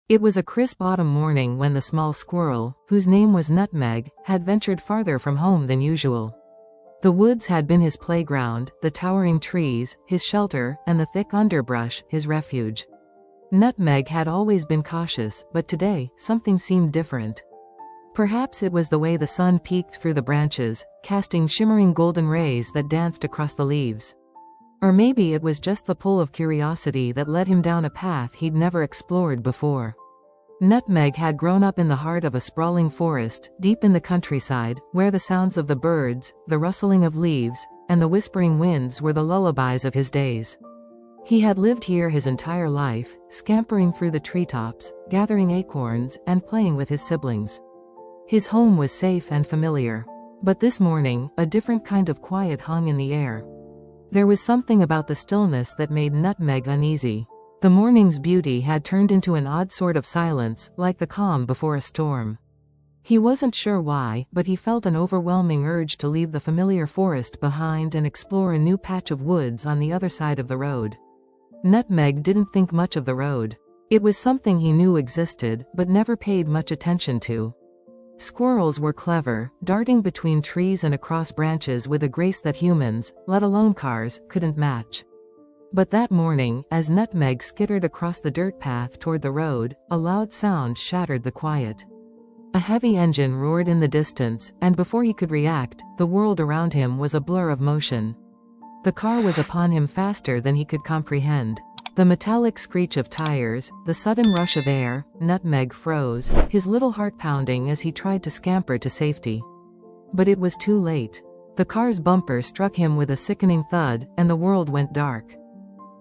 It was a crisp autumn morning when the small squirrel, whose name was Nutmeg, had ventured farther from home than usual. The woods had been his playground, the towering trees, his shelter, and the thick underbrush, his refuge. Nutmeg had always been cautious, but today, something seemed different. Perhaps it was the way the sun peeked through the branches, casting shimmering golden rays that danced across the leaves. Or maybe it was just the pull of curiosity that led him down a path he'd never explored before. Nutmeg had grown up in the heart of a sprawling forest, deep in the countryside, where the sounds of the birds, the rustling of leaves, and the whispering winds were the lullabies of his days. He had lived here his entire life, scampering through the treetops, gathering acorns, and playing with his siblings. His home was safe and familiar. But this morning, a different kind of quiet hung in the air. There was something about the stillness that made Nutmeg uneasy. The morning's beauty had turned into an odd sort of silence, like the calm before a storm. He wasn't sure why, but he felt an overwhelming urge to leave the familiar forest behind and explore a new patch of woods on the other side of the road. Nutmeg didn't think much of the road. It was something he knew existed, but never paid much attention to. Squirrels were clever, darting between trees and across branches with a grace that humans, let alone cars, couldn't match. But that morning, as Nutmeg skittered across the dirt path toward the road, a loud sound shattered the quiet. A heavy engine roared in the distance, and before he could react, the world around him was a blur of motion. The car was upon him faster than he could comprehend. The metallic screech of tires, the sudden rush of air, Nutmeg froze, his little heart pounding as he tried to scamper to safety. But it was too late. The car's bumper struck him with a sickening thud, and the world went dark.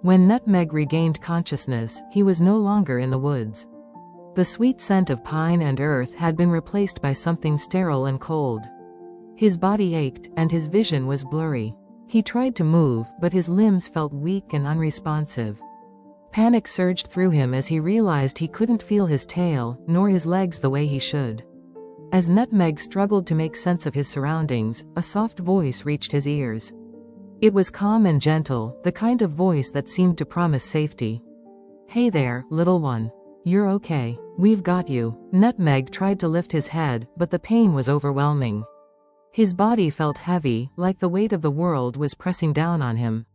When Nutmeg regained consciousness, he was no longer in the woods. The sweet scent of pine and earth had been replaced by something sterile and cold. His body ached, and his vision was blurry. He tried to move, but his limbs felt weak and unresponsive. Panic surged through him as he realized he couldn't feel his tail, nor his legs the way he should. As Nutmeg struggled to make sense of his surroundings, a soft voice reached his ears. It was calm and gentle, the kind of voice that seemed to promise safety. "Hey there, little one. You're okay. We've got you." Nutmeg tried to lift his head, but the pain was overwhelming. His body felt heavy, like the weight of the world was pressing down on him.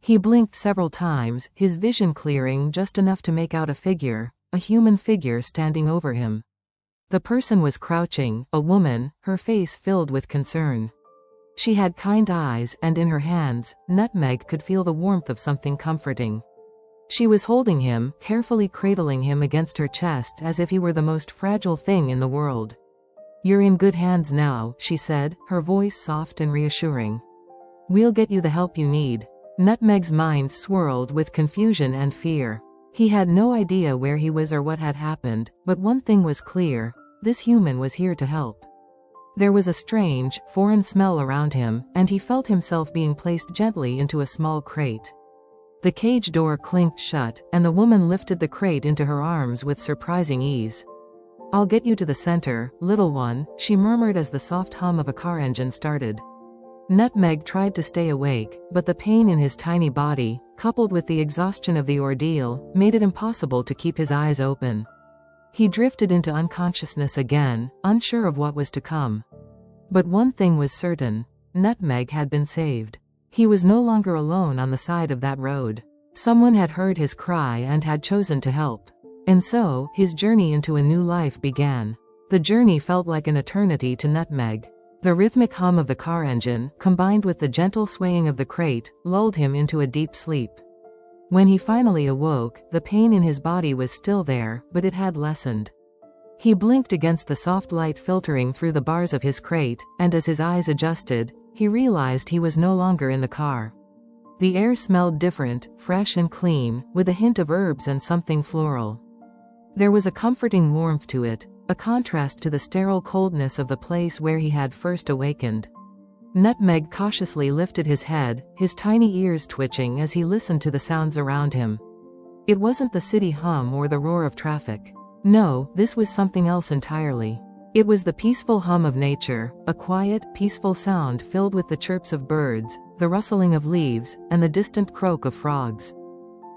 He blinked several times, his vision clearing just enough to make out a human figure standing over him. The person was crouching, a woman, her face filled with concern. She had kind eyes, and in her hands, Nutmeg could feel the warmth of something comforting. She was holding him, carefully cradling him against her chest as if he were the most fragile thing in the world. "You're in good hands now," she said, her voice soft and reassuring. "We'll get you the help you need." Nutmeg's mind swirled with confusion and fear. He had no idea where he was or what had happened, but one thing was clear: this human was here to help. There was a strange, foreign smell around him, and he felt himself being placed gently into a small crate. The cage door clinked shut, and the woman lifted the crate into her arms with surprising ease. "I'll get you to the center, little one," she murmured as the soft hum of a car engine started. Nutmeg tried to stay awake, but the pain in his tiny body, coupled with the exhaustion of the ordeal, made it impossible to keep his eyes open. He drifted into unconsciousness again, unsure of what was to come. But one thing was certain: Nutmeg had been saved. He was no longer alone on the side of that road. Someone had heard his cry and had chosen to help. And so, his journey into a new life began. The journey felt like an eternity to Nutmeg. The rhythmic hum of the car engine, combined with the gentle swaying of the crate, lulled him into a deep sleep. When he finally awoke, the pain in his body was still there, but it had lessened. He blinked against the soft light filtering through the bars of his crate, and as his eyes adjusted, he realized he was no longer in the car. The air smelled different, fresh and clean, with a hint of herbs and something floral. There was a comforting warmth to it, a contrast to the sterile coldness of the place where he had first awakened. Nutmeg cautiously lifted his head, his tiny ears twitching as he listened to the sounds around him. It wasn't the city hum or the roar of traffic. No, this was something else entirely. It was the peaceful hum of nature, a quiet, peaceful sound filled with the chirps of birds, the rustling of leaves, and the distant croak of frogs.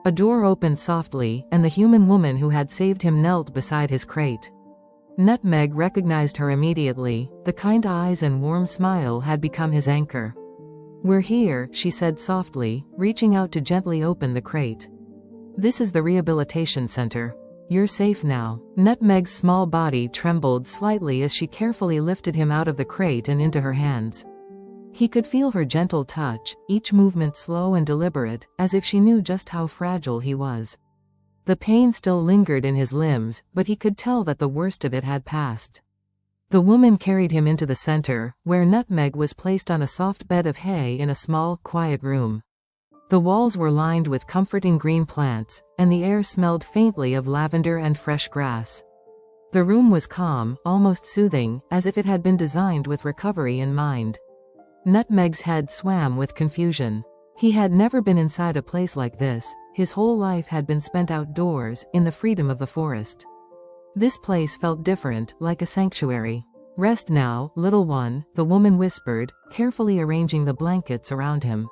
A door opened softly, and the human woman who had saved him knelt beside his crate. Nutmeg recognized her immediately. The kind eyes and warm smile had become his anchor. "We're here," she said softly, reaching out to gently open the crate. "This is the rehabilitation center. You're safe now." Nutmeg's small body trembled slightly as she carefully lifted him out of the crate and into her hands. He could feel her gentle touch, each movement slow and deliberate, as if she knew just how fragile he was. The pain still lingered in his limbs, but he could tell that the worst of it had passed. The woman carried him into the center, where Nutmeg was placed on a soft bed of hay in a small, quiet room. The walls were lined with comforting green plants, and the air smelled faintly of lavender and fresh grass. The room was calm, almost soothing, as if it had been designed with recovery in mind. Nutmeg's head swam with confusion. He had never been inside a place like this. His whole life had been spent outdoors, in the freedom of the forest. This place felt different, like a sanctuary. "Rest now, little one," the woman whispered, carefully arranging the blankets around him.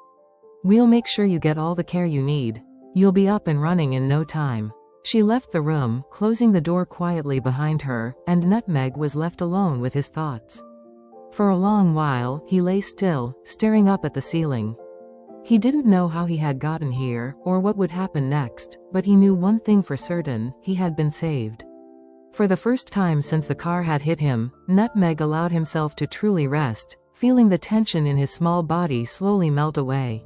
"We'll make sure you get all the care you need. You'll be up and running in no time." She left the room, closing the door quietly behind her, and Nutmeg was left alone with his thoughts. For a long while, he lay still, staring up at the ceiling. He didn't know how he had gotten here, or what would happen next, but he knew one thing for certain: he had been saved. For the first time since the car had hit him, Nutmeg allowed himself to truly rest, feeling the tension in his small body slowly melt away.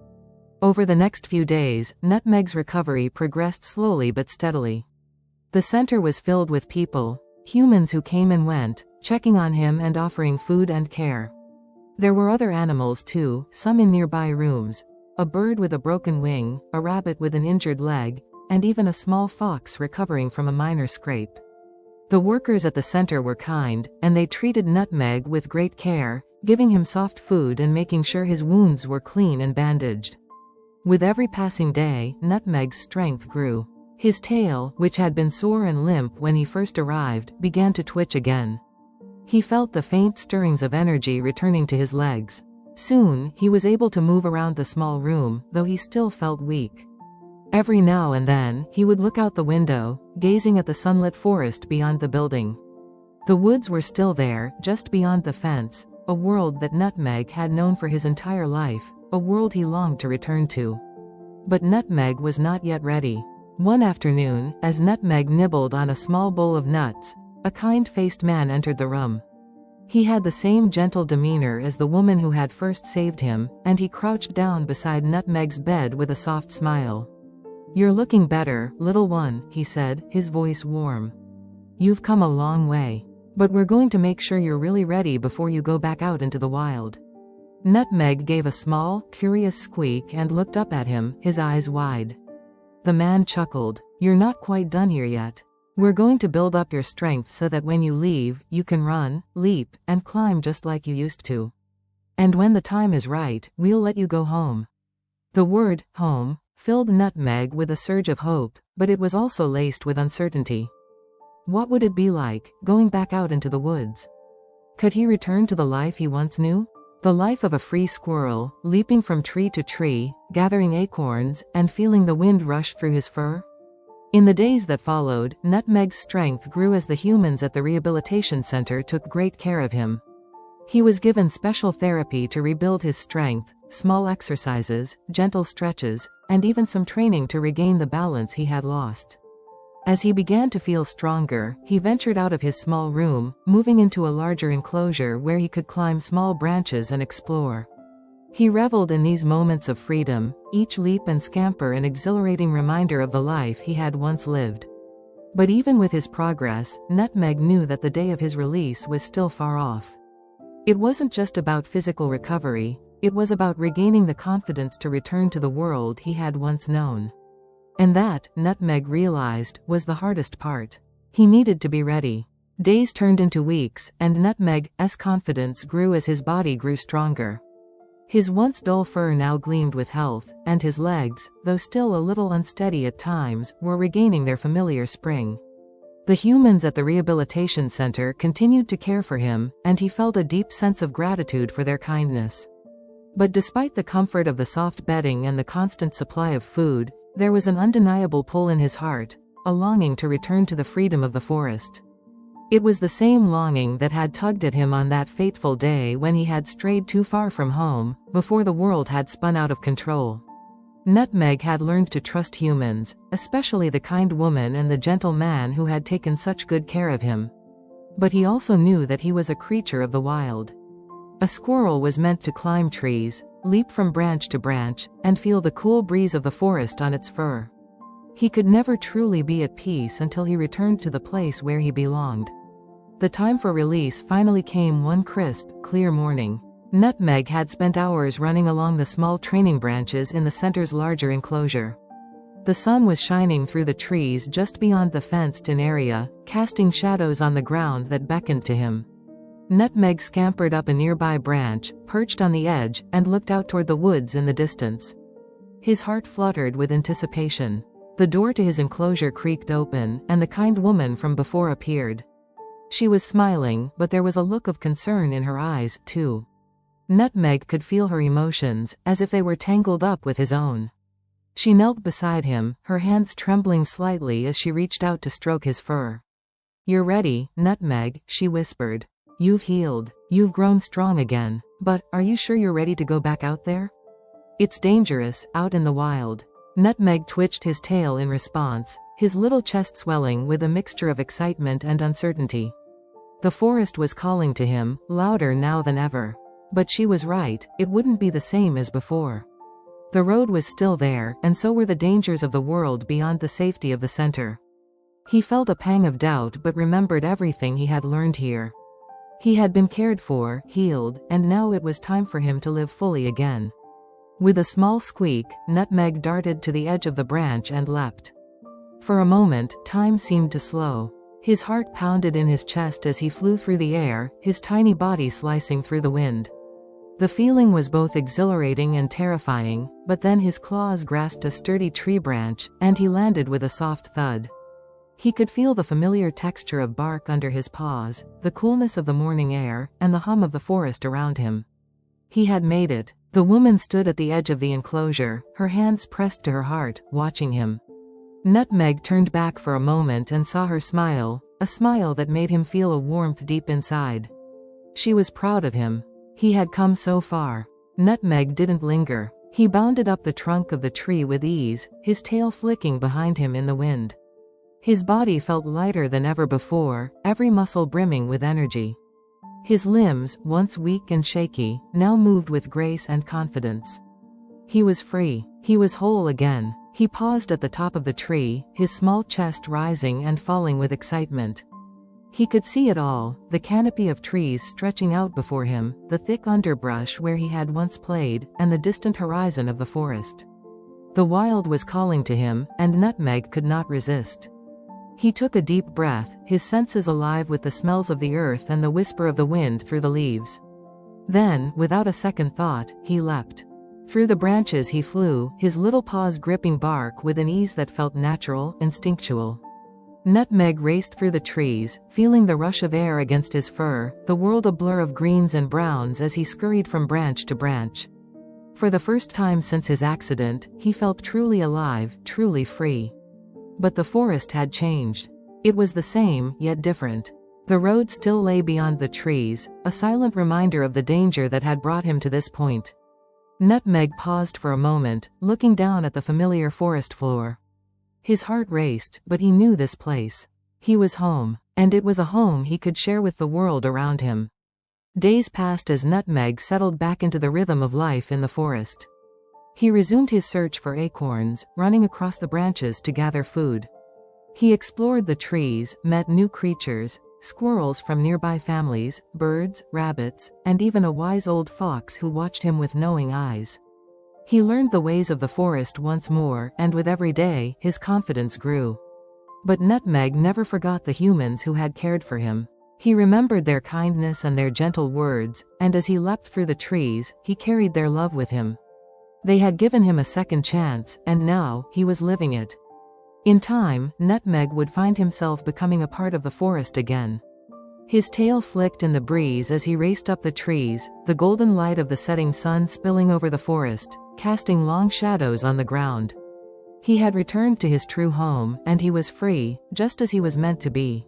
Over the next few days, Nutmeg's recovery progressed slowly but steadily. The center was filled with people, humans who came and went, checking on him and offering food and care. There were other animals too, some in nearby rooms: a bird with a broken wing, a rabbit with an injured leg, and even a small fox recovering from a minor scrape. The workers at the center were kind, and they treated Nutmeg with great care, giving him soft food and making sure his wounds were clean and bandaged. With every passing day, Nutmeg's strength grew. His tail, which had been sore and limp when he first arrived, began to twitch again. He felt the faint stirrings of energy returning to his legs. Soon, he was able to move around the small room, though he still felt weak. Every now and then, he would look out the window, gazing at the sunlit forest beyond the building. The woods were still there, just beyond the fence, a world that Nutmeg had known for his entire life, a world he longed to return to. But Nutmeg was not yet ready. One afternoon, as Nutmeg nibbled on a small bowl of nuts, a kind-faced man entered the room. He had the same gentle demeanor as the woman who had first saved him, and he crouched down beside Nutmeg's bed with a soft smile. "You're looking better, little one," he said, his voice warm. "You've come a long way. But we're going to make sure you're really ready before you go back out into the wild." Nutmeg gave a small, curious squeak and looked up at him, his eyes wide. The man chuckled. "You're not quite done here yet. We're going to build up your strength so that when you leave, you can run, leap, and climb just like you used to. And when the time is right, we'll let you go home." The word, home, filled Nutmeg with a surge of hope, but it was also laced with uncertainty. What would it be like, going back out into the woods? Could he return to the life he once knew? The life of a free squirrel, leaping from tree to tree, gathering acorns, and feeling the wind rush through his fur? In the days that followed, Nutmeg's strength grew as the humans at the rehabilitation center took great care of him. He was given special therapy to rebuild his strength, small exercises, gentle stretches, and even some training to regain the balance he had lost. As he began to feel stronger, he ventured out of his small room, moving into a larger enclosure where he could climb small branches and explore. He reveled in these moments of freedom, each leap and scamper an exhilarating reminder of the life he had once lived. But even with his progress, Nutmeg knew that the day of his release was still far off. It wasn't just about physical recovery, it was about regaining the confidence to return to the world he had once known. And that, Nutmeg realized, was the hardest part. He needed to be ready. Days turned into weeks, and Nutmeg's confidence grew as his body grew stronger. His once dull fur now gleamed with health, and his legs, though still a little unsteady at times, were regaining their familiar spring. The humans at the rehabilitation center continued to care for him, and he felt a deep sense of gratitude for their kindness. But despite the comfort of the soft bedding and the constant supply of food, There was an undeniable pull in his heart, a longing to return to the freedom of the forest. It was the same longing that had tugged at him on that fateful day when he had strayed too far from home, before the world had spun out of control. Nutmeg had learned to trust humans, especially the kind woman and the gentle man who had taken such good care of him. But he also knew that he was a creature of the wild. A squirrel was meant to climb trees, leap from branch to branch, and feel the cool breeze of the forest on its fur. He could never truly be at peace until he returned to the place where he belonged. The time for release finally came one crisp, clear morning. Nutmeg had spent hours running along the small training branches in the center's larger enclosure. The sun was shining through the trees just beyond the fenced-in area, casting shadows on the ground that beckoned to him. Nutmeg scampered up a nearby branch, perched on the edge, and looked out toward the woods in the distance. His heart fluttered with anticipation. The door to his enclosure creaked open, and the kind woman from before appeared. She was smiling, but there was a look of concern in her eyes, too. Nutmeg could feel her emotions, as if they were tangled up with his own. She knelt beside him, her hands trembling slightly as she reached out to stroke his fur. "You're ready, Nutmeg," she whispered. "You've healed. You've grown strong again. But, are you sure you're ready to go back out there? It's dangerous, out in the wild." Nutmeg twitched his tail in response, his little chest swelling with a mixture of excitement and uncertainty. The forest was calling to him, louder now than ever. But she was right, it wouldn't be the same as before. The road was still there, and so were the dangers of the world beyond the safety of the center. He felt a pang of doubt but remembered everything he had learned here. He had been cared for, healed, and now it was time for him to live fully again. With a small squeak, Nutmeg darted to the edge of the branch and leapt. For a moment, time seemed to slow. His heart pounded in his chest as he flew through the air, his tiny body slicing through the wind. The feeling was both exhilarating and terrifying, but then his claws grasped a sturdy tree branch, and he landed with a soft thud. He could feel the familiar texture of bark under his paws, the coolness of the morning air, and the hum of the forest around him. He had made it. The woman stood at the edge of the enclosure, her hands pressed to her heart, watching him. Nutmeg turned back for a moment and saw her smile, a smile that made him feel a warmth deep inside. She was proud of him. He had come so far. Nutmeg didn't linger. He bounded up the trunk of the tree with ease, his tail flicking behind him in the wind. His body felt lighter than ever before, every muscle brimming with energy. His limbs, once weak and shaky, now moved with grace and confidence. He was free. He was whole again. He paused at the top of the tree, his small chest rising and falling with excitement. He could see it all, the canopy of trees stretching out before him, the thick underbrush where he had once played, and the distant horizon of the forest. The wild was calling to him, and Nutmeg could not resist. He took a deep breath, his senses alive with the smells of the earth and the whisper of the wind through the leaves. Then, without a second thought, he leapt. Through the branches he flew, his little paws gripping bark with an ease that felt natural, instinctual. Nutmeg raced through the trees, feeling the rush of air against his fur, the world a blur of greens and browns as he scurried from branch to branch. For the first time since his accident, he felt truly alive, truly free. But the forest had changed. It was the same, yet different. The road still lay beyond the trees, a silent reminder of the danger that had brought him to this point. Nutmeg paused for a moment, looking down at the familiar forest floor. His heart raced, but he knew this place. He was home, and it was a home he could share with the world around him. Days passed as Nutmeg settled back into the rhythm of life in the forest. He resumed his search for acorns, running across the branches to gather food. He explored the trees, met new creatures, squirrels from nearby families, birds, rabbits, and even a wise old fox who watched him with knowing eyes. He learned the ways of the forest once more, and with every day, his confidence grew. But Nutmeg never forgot the humans who had cared for him. He remembered their kindness and their gentle words, and as he leapt through the trees, he carried their love with him. They had given him a second chance, and now, he was living it. In time, Nutmeg would find himself becoming a part of the forest again. His tail flicked in the breeze as he raced up the trees, the golden light of the setting sun spilling over the forest, casting long shadows on the ground. He had returned to his true home, and he was free, just as he was meant to be.